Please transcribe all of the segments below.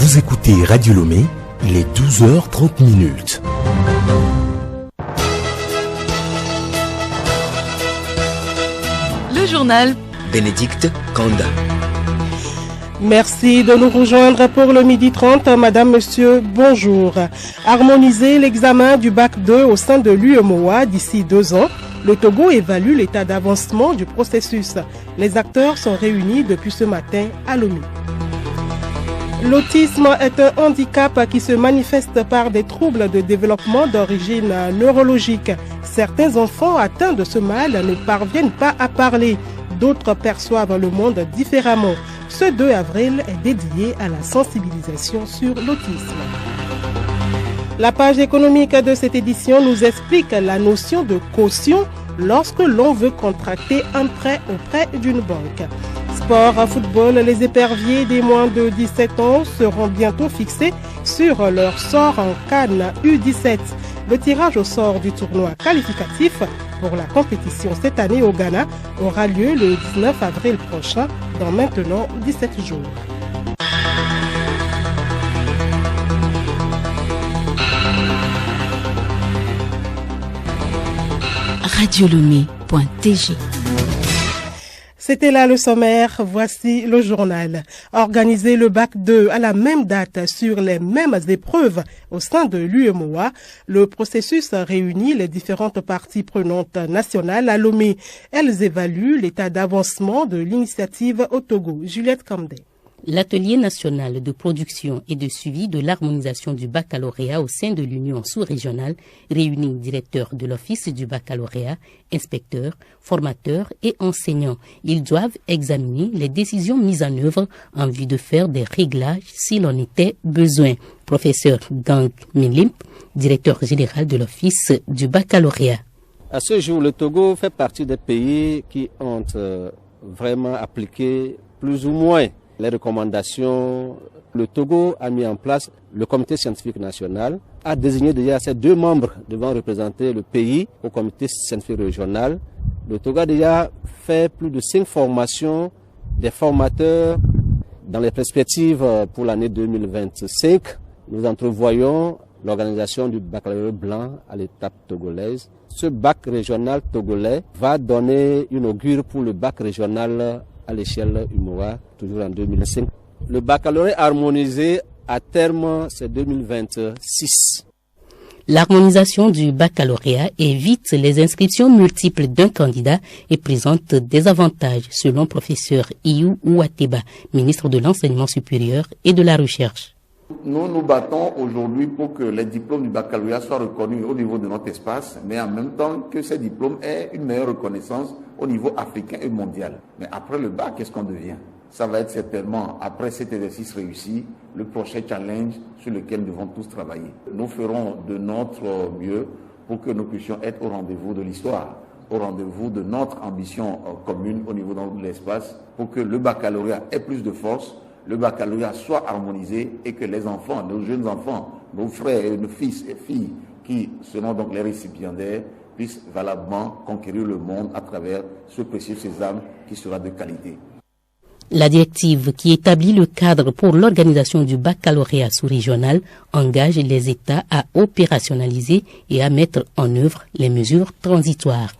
Vous écoutez Radio Lomé, il est 12h30. Le journal Bénédicte Kanda. Merci de nous rejoindre pour le midi 30. Madame, monsieur, bonjour. Harmoniser l'examen du bac 2 au sein de l'UEMOA d'ici 2 ans. Le Togo évalue l'état d'avancement du processus. Les acteurs sont réunis depuis ce matin à Lomé. L'autisme est un handicap qui se manifeste par des troubles de développement d'origine neurologique. Certains enfants atteints de ce mal ne parviennent pas à parler. D'autres perçoivent le monde différemment. Ce 2 avril est dédié à la sensibilisation sur l'autisme. La page économique de cette édition nous explique la notion de caution lorsque l'on veut contracter un prêt auprès d'une banque. Sport, football, les éperviers des moins de 17 ans seront bientôt fixés sur leur sort en CAN U17. Le tirage au sort du tournoi qualificatif pour la compétition cette année au Ghana aura lieu le 19 avril prochain, dans maintenant 17 jours. radiolomé.tg. C'était là le sommaire, voici le journal. Organiser le bac 2 à la même date sur les mêmes épreuves au sein de l'UEMOA, le processus réunit les différentes parties prenantes nationales à Lomé. Elles évaluent l'état d'avancement de l'initiative au Togo. Juliette Kamdé. L'atelier national de production et de suivi de l'harmonisation du baccalauréat au sein de l'Union sous-régionale réunit directeurs de l'Office du baccalauréat, inspecteurs, formateurs et enseignants. Ils doivent examiner les décisions mises en œuvre en vue de faire des réglages s'il en était besoin. Professeur Gang Milimp, directeur général de l'Office du baccalauréat. À ce jour, le Togo fait partie des pays qui ont vraiment appliqué plus ou moins les recommandations. Le Togo a mis en place le comité scientifique national, a désigné déjà ses 2 membres devant représenter le pays au comité scientifique régional. Le Togo a déjà fait plus de 5 formations des formateurs dans les perspectives pour l'année 2025. Nous entrevoyons l'organisation du baccalauréat blanc à l'étape togolaise. Ce bac régional togolais va donner une augure pour le bac régional à l'échelle UMOA, toujours en 2005. Le baccalauréat harmonisé à terme, c'est 2026. L'harmonisation du baccalauréat évite les inscriptions multiples d'un candidat et présente des avantages, selon professeur Iou Ouateba, ministre de l'Enseignement supérieur et de la Recherche. Nous nous battons aujourd'hui pour que les diplômes du baccalauréat soient reconnus au niveau de notre espace, mais en même temps que ces diplômes aient une meilleure reconnaissance au niveau africain et mondial. Mais après le bac, qu'est-ce qu'on devient? Ça va être certainement, après cet exercice réussi, le prochain challenge sur lequel nous devons tous travailler. Nous ferons de notre mieux pour que nous puissions être au rendez-vous de l'histoire, au rendez-vous de notre ambition commune au niveau de l'espace, pour que le baccalauréat ait plus de force, le baccalauréat soit harmonisé et que les enfants, nos jeunes enfants, nos frères et nos fils et filles qui seront donc les récipiendaires puissent valablement conquérir le monde à travers ce précieux sésame qui sera de qualité. La directive qui établit le cadre pour l'organisation du baccalauréat sous-régional engage les États à opérationnaliser et à mettre en œuvre les mesures transitoires.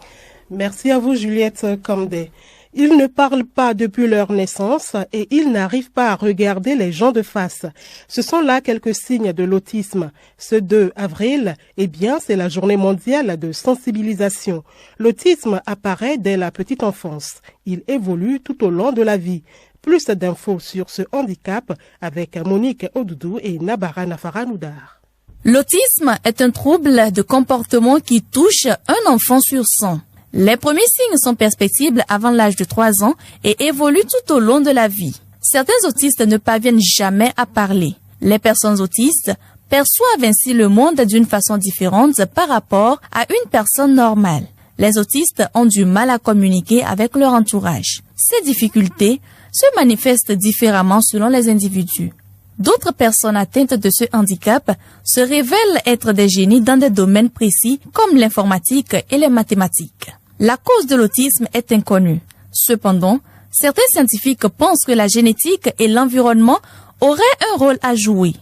Merci à vous Juliette Kamdé. Ils ne parlent pas depuis leur naissance et ils n'arrivent pas à regarder les gens de face. Ce sont là quelques signes de l'autisme. Ce 2 avril, c'est la journée mondiale de sensibilisation. L'autisme apparaît dès la petite enfance. Il évolue tout au long de la vie. Plus d'infos sur ce handicap avec Monique Odoudou et Nabara Nafaranoudar. L'autisme est un trouble de comportement qui touche un enfant sur 100. Les premiers signes sont perceptibles avant l'âge de 3 ans et évoluent tout au long de la vie. Certains autistes ne parviennent jamais à parler. Les personnes autistes perçoivent ainsi le monde d'une façon différente par rapport à une personne normale. Les autistes ont du mal à communiquer avec leur entourage. Ces difficultés se manifestent différemment selon les individus. D'autres personnes atteintes de ce handicap se révèlent être des génies dans des domaines précis comme l'informatique et les mathématiques. La cause de l'autisme est inconnue. Cependant, certains scientifiques pensent que la génétique et l'environnement aurait un rôle à jouer.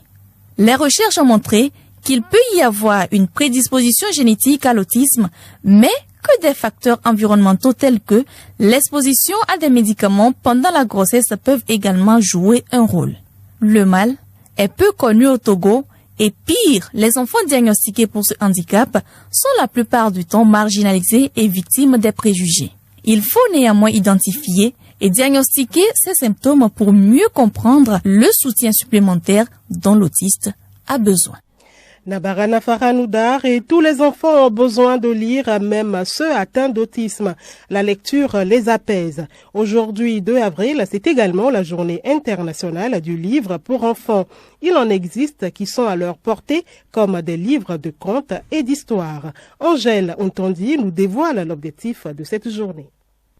Les recherches ont montré qu'il peut y avoir une prédisposition génétique à l'autisme, mais que des facteurs environnementaux tels que l'exposition à des médicaments pendant la grossesse peuvent également jouer un rôle. Le mal est peu connu au Togo et pire, les enfants diagnostiqués pour ce handicap sont la plupart du temps marginalisés et victimes des préjugés. Il faut néanmoins identifier et diagnostiquer ces symptômes pour mieux comprendre le soutien supplémentaire dont l'autiste a besoin. Nabarana Faranoudar et tous les enfants ont besoin de lire, même ceux atteints d'autisme. La lecture les apaise. Aujourd'hui, 2 avril, c'est également la journée internationale du livre pour enfants. Il en existe qui sont à leur portée, comme des livres de contes et d'histoires. Angèle Ontondi nous dévoile l'objectif de cette journée.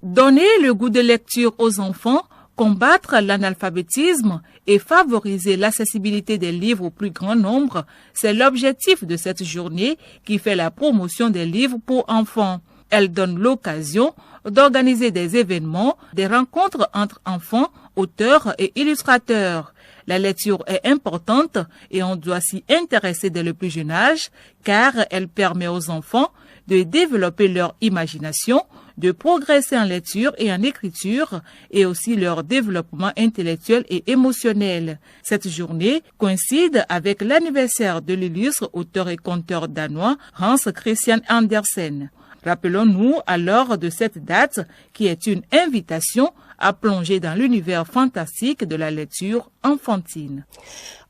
Donner le goût de lecture aux enfants, combattre l'analphabétisme et favoriser l'accessibilité des livres au plus grand nombre, c'est l'objectif de cette journée qui fait la promotion des livres pour enfants. Elle donne l'occasion d'organiser des événements, des rencontres entre enfants, auteurs et illustrateurs. La lecture est importante et on doit s'y intéresser dès le plus jeune âge car elle permet aux enfants de développer leur imagination, de progresser en lecture et en écriture et aussi leur développement intellectuel et émotionnel. Cette journée coïncide avec l'anniversaire de l'illustre auteur et conteur danois Hans Christian Andersen. Rappelons-nous alors de cette date qui est une invitation à plonger dans l'univers fantastique de la lecture enfantine.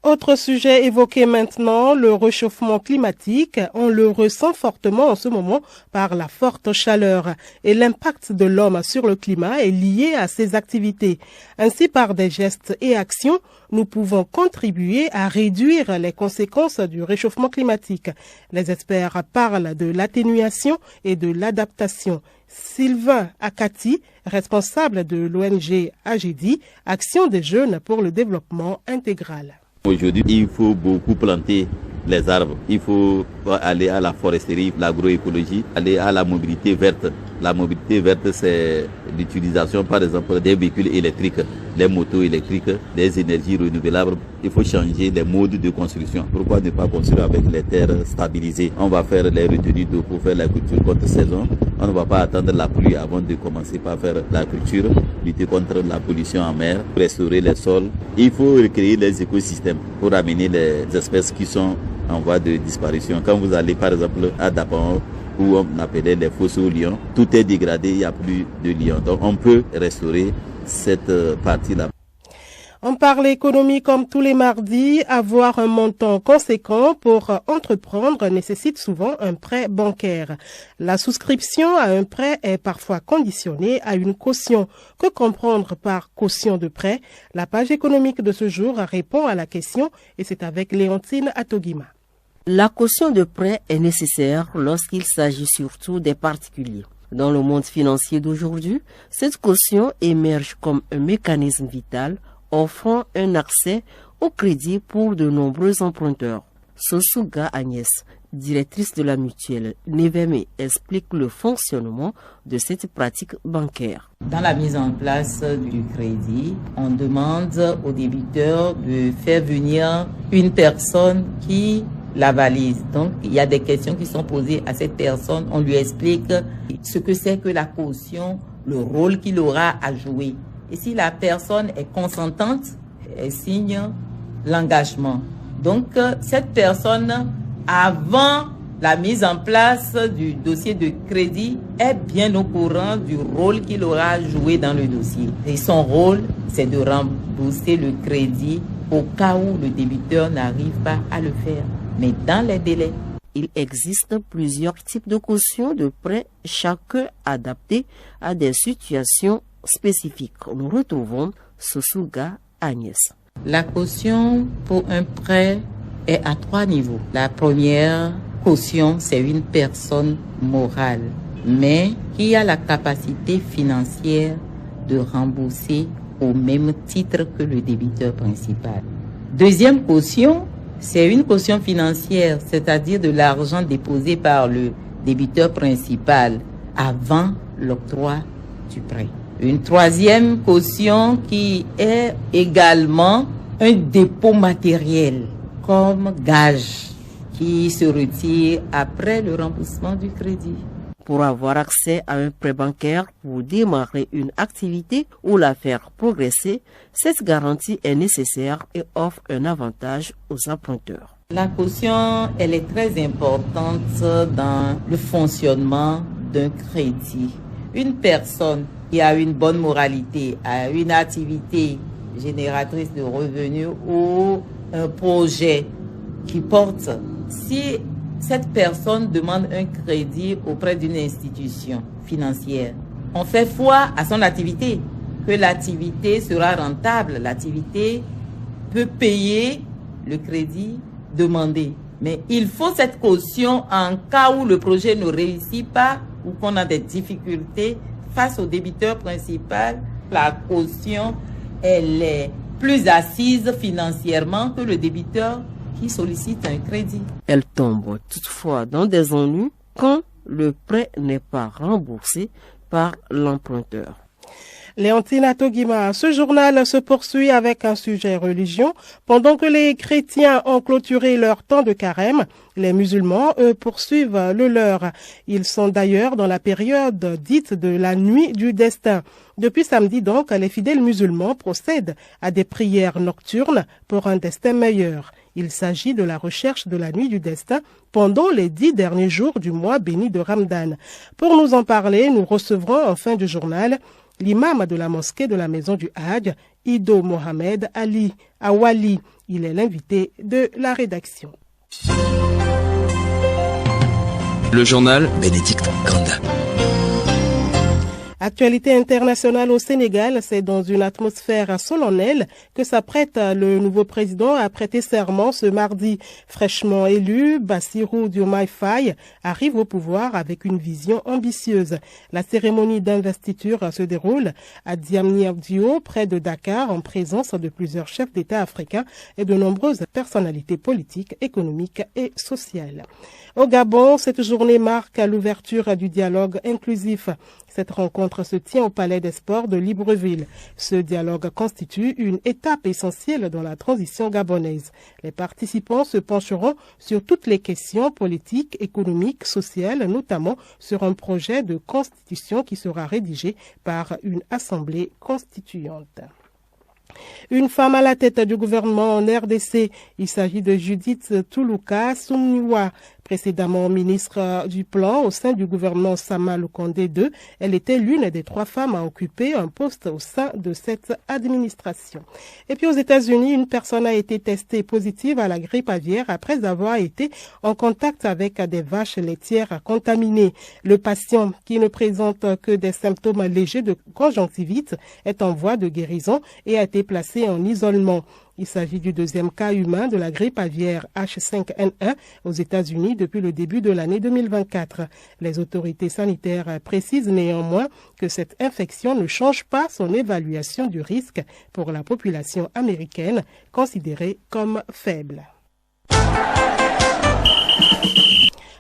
Autre sujet évoqué maintenant, le réchauffement climatique. On le ressent fortement en ce moment par la forte chaleur et l'impact de l'homme sur le climat est lié à ses activités. Ainsi, par des gestes et actions, nous pouvons contribuer à réduire les conséquences du réchauffement climatique. Les experts parlent de l'atténuation et de l'adaptation. Sylvain Akati, responsable de l'ONG AGEDI, Action des jeunes pour le développement intégral. Aujourd'hui, il faut beaucoup planter les arbres. Il faut aller à la foresterie, l'agroécologie, aller à la mobilité verte. La mobilité verte, c'est l'utilisation, par exemple, des véhicules électriques, des motos électriques, des énergies renouvelables. Il faut changer les modes de construction. Pourquoi ne pas construire avec les terres stabilisées? On va faire les retenues d'eau pour faire la culture contre saison. On ne va pas attendre la pluie avant de commencer par faire la culture, lutter contre la pollution en mer, restaurer les sols. Il faut recréer les écosystèmes pour amener les espèces qui sont en voie de disparition. Quand vous allez par exemple à Dapan, où on appelait les fosses aux lions, tout est dégradé, il n'y a plus de lions. Donc on peut restaurer cette partie-là. On parle économie comme tous les mardis. Avoir un montant conséquent pour entreprendre nécessite souvent un prêt bancaire. La souscription à un prêt est parfois conditionnée à une caution. Que comprendre par caution de prêt? La page économique de ce jour répond à la question et c'est avec Léontine Atogima. La caution de prêt est nécessaire lorsqu'il s'agit surtout des particuliers. Dans le monde financier d'aujourd'hui, cette caution émerge comme un mécanisme vital offrant un accès au crédit pour de nombreux emprunteurs. Sosuga Agnès, directrice de la mutuelle Neveme, explique le fonctionnement de cette pratique bancaire. Dans la mise en place du crédit, on demande au débiteur de faire venir une personne qui la valise. Donc, il y a des questions qui sont posées à cette personne. On lui explique ce que c'est que la caution, le rôle qu'il aura à jouer. Et si la personne est consentante, elle signe l'engagement. Donc, cette personne, avant la mise en place du dossier de crédit, est bien au courant du rôle qu'il aura joué dans le dossier. Et son rôle, c'est de rembourser le crédit au cas où le débiteur n'arrive pas à le faire, mais dans les délais. Il existe plusieurs types de cautions de prêts, chacun adapté à des situations spécifiques. Nous retrouvons Sosuga Agnès. La caution pour un prêt est à 3 niveaux. La première caution, c'est une personne morale, mais qui a la capacité financière de rembourser au même titre que le débiteur principal. Deuxième caution, c'est une caution financière, c'est-à-dire de l'argent déposé par le débiteur principal avant l'octroi du prêt. Une troisième caution qui est également un dépôt matériel comme gage qui se retire après le remboursement du crédit. Pour avoir accès à un prêt bancaire pour démarrer une activité ou la faire progresser, cette garantie est nécessaire et offre un avantage aux emprunteurs. La caution, elle est très importante dans le fonctionnement d'un crédit. Une personne qui a une bonne moralité, a une activité génératrice de revenus ou un projet qui porte, si cette personne demande un crédit auprès d'une institution financière, on fait foi à son activité, que l'activité sera rentable, l'activité peut payer le crédit demandé. Mais il faut cette caution en cas où le projet ne réussit pas ou qu'on a des difficultés face au débiteur principal. La caution, elle est plus assise financièrement que le débiteur qui sollicite un crédit. Elle tombe toutefois dans des ennuis quand le prêt n'est pas remboursé par l'emprunteur. Léontine Togima, ce journal se poursuit avec un sujet religion. Pendant que les chrétiens ont clôturé leur temps de carême, les musulmans, eux, poursuivent le leur. Ils sont d'ailleurs dans la période dite de la nuit du destin. Depuis samedi donc, les fidèles musulmans procèdent à des prières nocturnes pour un destin meilleur. Il s'agit de la recherche de la nuit du destin pendant les 10 derniers jours du mois béni de Ramadan. Pour nous en parler, nous recevrons en fin de journal l'imam de la mosquée de la maison du Hadj, Ido Mohamed Ali Awali. Il est l'invité de la rédaction. Le journal Bénédicte Kanda. Actualité internationale au Sénégal, c'est dans une atmosphère solennelle que s'apprête le nouveau président à prêter serment ce mardi. Fraîchement élu, Bassirou Diomaye Faye arrive au pouvoir avec une vision ambitieuse. La cérémonie d'investiture se déroule à Diamniadio, près de Dakar, en présence de plusieurs chefs d'État africains et de nombreuses personnalités politiques, économiques et sociales. Au Gabon, cette journée marque l'ouverture du dialogue inclusif. Cette rencontre se tient au Palais des Sports de Libreville. Ce dialogue constitue une étape essentielle dans la transition gabonaise. Les participants se pencheront sur toutes les questions politiques, économiques, sociales, notamment sur un projet de constitution qui sera rédigé par une assemblée constituante. Une femme à la tête du gouvernement en RDC. Il s'agit de Judith Toulouka Soumniwa, précédemment ministre du Plan au sein du gouvernement Sama Lukonde II. Elle était l'une des 3 femmes à occuper un poste au sein de cette administration. Et puis aux États-Unis, une personne a été testée positive à la grippe aviaire après avoir été en contact avec des vaches laitières contaminées. Le patient, qui ne présente que des symptômes légers de conjonctivite, est en voie de guérison et a été placé en isolement. Il s'agit du 2e cas humain de la grippe aviaire H5N1 aux États-Unis depuis le début de l'année 2024. Les autorités sanitaires précisent néanmoins que cette infection ne change pas son évaluation du risque pour la population américaine, considérée comme faible.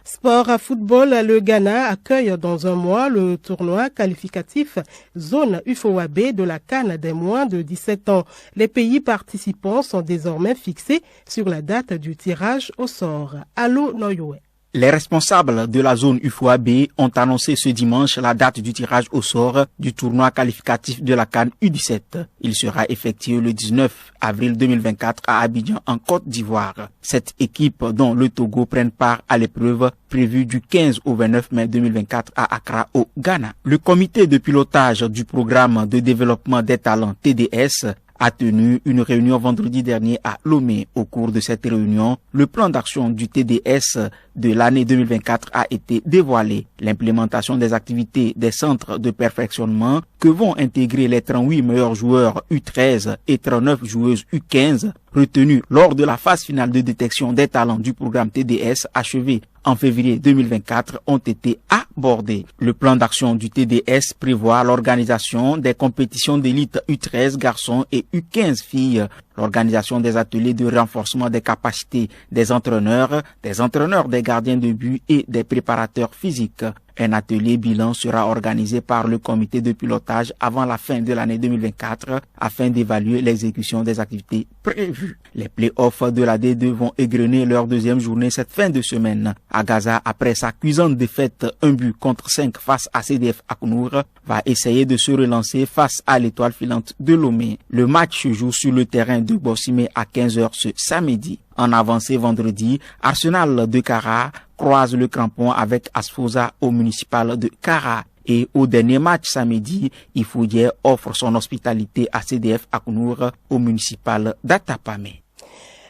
Sport à football, le Ghana accueille dans un mois le tournoi qualificatif zone UFOAB de la CAN des moins de 17 ans. Les pays participants sont désormais fixés sur la date du tirage au sort. Allo Noyoe. Les responsables de la zone UFOAB ont annoncé ce dimanche la date du tirage au sort du tournoi qualificatif de la CAN U17. Il sera effectué le 19 avril 2024 à Abidjan en Côte d'Ivoire. Cette équipe dont le Togo prenne part à l'épreuve prévue du 15 au 29 mai 2024 à Accra au Ghana. Le comité de pilotage du programme de développement des talents TDS a tenu une réunion vendredi dernier à Lomé. Au cours de cette réunion, le plan d'action du TDS de l'année 2024 a été dévoilé. L'implémentation des activités des centres de perfectionnement que vont intégrer les 38 meilleurs joueurs U13 et 39 joueuses U15 retenus lors de la phase finale de détection des talents du programme TDS achevé en février 2024 ont été abordés. Le plan d'action du TDS prévoit l'organisation des compétitions d'élite U13 garçons et U15 filles, l'organisation des ateliers de renforcement des capacités des entraîneurs des gardiens de but et des préparateurs physiques. Un atelier bilan sera organisé par le comité de pilotage avant la fin de l'année 2024 afin d'évaluer l'exécution des activités prévues. Les play-offs de la D2 vont égrener leur deuxième journée cette fin de semaine. À Gaza, après sa cuisante défaite 1-5 face à CDF Aknour, va essayer de se relancer face à l'Étoile filante de Lomé. Le match se joue sur le terrain de Bossimé à 15h ce samedi. En avancée vendredi, Arsenal de Kara croise le crampon avec Asfosa au municipal de Kara. Et au dernier match samedi, Ifoudier offre son hospitalité à CDF Aknour au municipal d'Atapamé.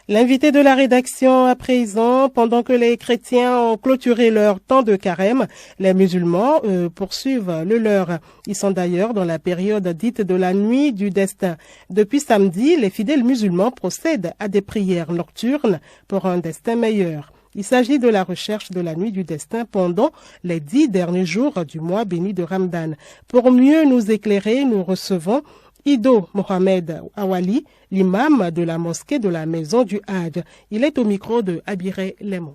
L'invité de la rédaction à présent, pendant que les chrétiens ont clôturé leur temps de carême, les musulmans poursuivent le leur. Ils sont d'ailleurs dans la période dite de la nuit du destin. Depuis samedi, les fidèles musulmans procèdent à des prières nocturnes pour un destin meilleur. Il s'agit de la recherche de la nuit du destin pendant les 10 derniers jours du mois béni de Ramadan. Pour mieux nous éclairer, nous recevons Ido Mohamed Awali, l'imam de la mosquée de la maison du Hadj. Il est au micro de Abiré Lemon.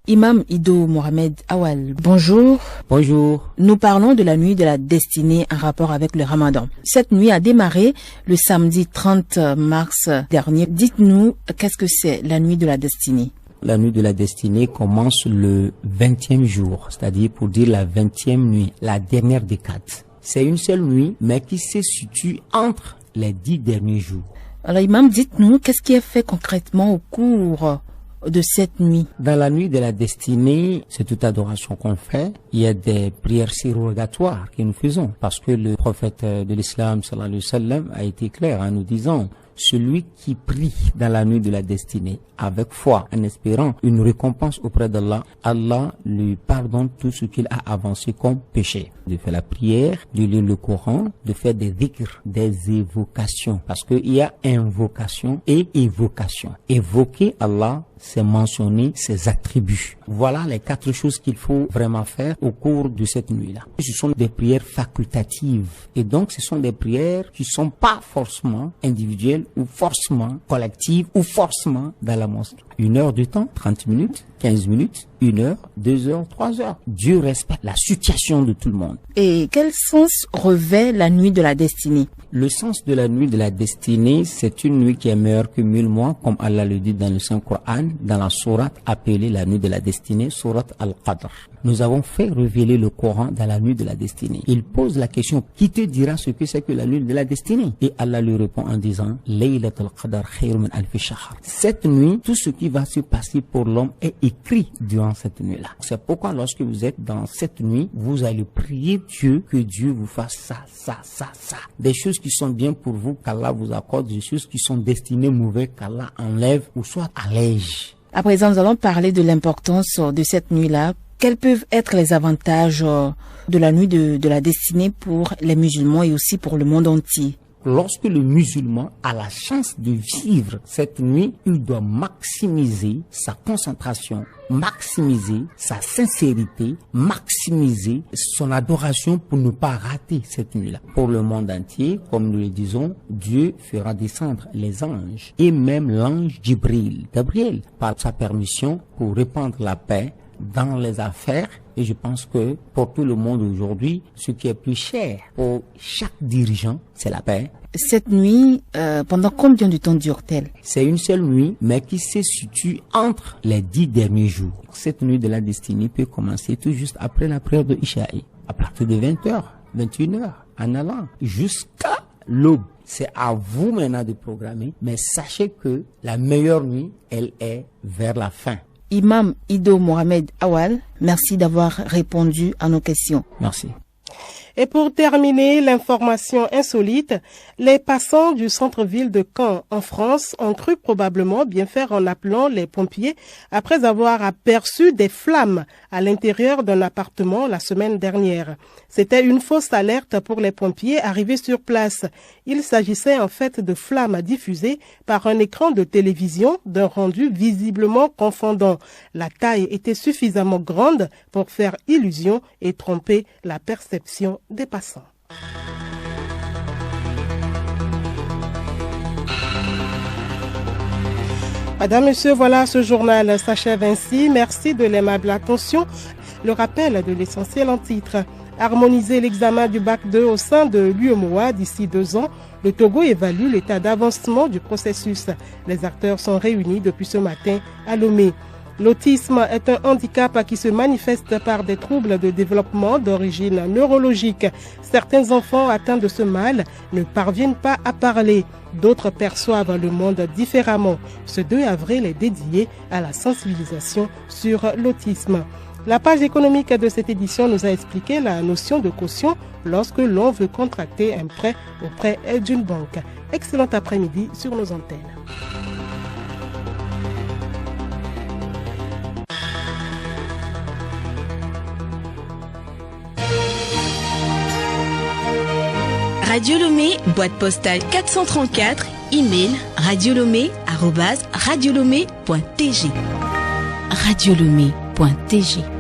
Imam Ido Mohamed Awal, bonjour. Bonjour. Nous parlons de la nuit de la destinée en rapport avec le Ramadan. Cette nuit a démarré le samedi 30 mars dernier. Dites-nous, qu'est-ce que c'est la nuit de la destinée? La nuit de la destinée commence le 20e jour, c'est-à-dire pour dire la 20e nuit, la dernière décade. C'est une seule nuit, mais qui se situe entre les 10 derniers jours. Alors, imam, dites-nous, qu'est-ce qui est fait concrètement au cours de cette nuit? Dans la nuit de la destinée, c'est toute adoration qu'on fait. Il y a des prières surrogatoires que nous faisons, parce que le prophète de l'islam, sallallahu alayhi wa sallam, a été clair en nous disant: celui qui prie dans la nuit de la destinée avec foi, en espérant une récompense auprès d'Allah, Allah lui pardonne tout ce qu'il a avancé comme péché. De faire la prière, de lire le Coran, de faire des dhikr, des évocations. Parce qu'il y a invocation et évocation. Évoquer Allah, c'est mentionner ses attributs. Voilà les 4 choses qu'il faut vraiment faire au cours de cette nuit-là. Ce sont des prières facultatives. Et donc, ce sont des prières qui ne sont pas forcément individuelles ou forcément collectives ou forcément dans la mosquée. 1 heure de temps, 30 minutes, 15 minutes, 1 heure, 2 heures, 3 heures. Dieu respecte la situation de tout le monde. Et quel sens revêt la nuit de la destinée? Le sens de la nuit de la destinée, c'est une nuit qui est meilleure que 1000 mois, comme Allah le dit dans le Saint-Coran, dans la sourate appelée la nuit de la destinée, sourate Al-Qadr. Nous avons fait révéler le Coran dans la nuit de la destinée. Il pose la question: qui te dira ce que c'est que la nuit de la destinée? Et Allah lui répond en disant: Laylatul Qadr khayrun min alfi shahr. Cette nuit, tout ce qui va se passer pour l'homme est écrit durant cette nuit-là. C'est pourquoi lorsque vous êtes dans cette nuit, vous allez prier Dieu que Dieu vous fasse ça, ça, ça, ça. Des choses qui sont bien pour vous, qu'Allah vous accorde, des choses qui sont destinées mauvaises, qu'Allah enlève ou soit allège. À présent, nous allons parler de l'importance de cette nuit-là. Quels peuvent être les avantages de la nuit de la destinée pour les musulmans et aussi pour le monde entier? Lorsque le musulman a la chance de vivre cette nuit, il doit maximiser sa concentration, maximiser sa sincérité, maximiser son adoration pour ne pas rater cette nuit-là. Pour le monde entier, comme nous le disons, Dieu fera descendre les anges et même l'ange Gabriel, par sa permission pour répandre la paix dans les affaires. Et je pense que pour tout le monde aujourd'hui, ce qui est plus cher pour chaque dirigeant, c'est la paix. Cette nuit, pendant combien de temps dure-t-elle? C'est une seule nuit, mais qui se situe entre les 10 derniers jours. Cette nuit de la destinée peut commencer tout juste après la prière de Ishaï, à partir de 20h, 21h, en allant jusqu'à l'aube. C'est à vous maintenant de programmer, mais sachez que la meilleure nuit, elle est vers la fin. Imam Ido Mohamed Awal, merci d'avoir répondu à nos questions. Merci. Et pour terminer, l'information insolite, les passants du centre-ville de Caen en France ont cru probablement bien faire en appelant les pompiers après avoir aperçu des flammes à l'intérieur d'un appartement la semaine dernière. C'était une fausse alerte pour les pompiers arrivés sur place. Il s'agissait en fait de flammes diffusées par un écran de télévision d'un rendu visiblement confondant. La taille était suffisamment grande pour faire illusion et tromper la perception des passants. Madame, Monsieur, voilà, ce journal s'achève ainsi. Merci de l'aimable attention. Le rappel de l'essentiel en titre. Harmoniser l'examen du bac 2 au sein de l'UEMOA d'ici 2 ans. Le Togo évalue l'état d'avancement du processus. Les acteurs sont réunis depuis ce matin à Lomé. L'autisme est un handicap qui se manifeste par des troubles de développement d'origine neurologique. Certains enfants atteints de ce mal ne parviennent pas à parler. D'autres perçoivent le monde différemment. Ce 2 avril est dédié à la sensibilisation sur l'autisme. La page économique de cette édition nous a expliqué la notion de caution lorsque l'on veut contracter un prêt auprès d'une banque. Excellent après-midi sur nos antennes. Radio Lomé, boîte postale 434, email radiolomé@radiolomé.tg. radiolomé.tg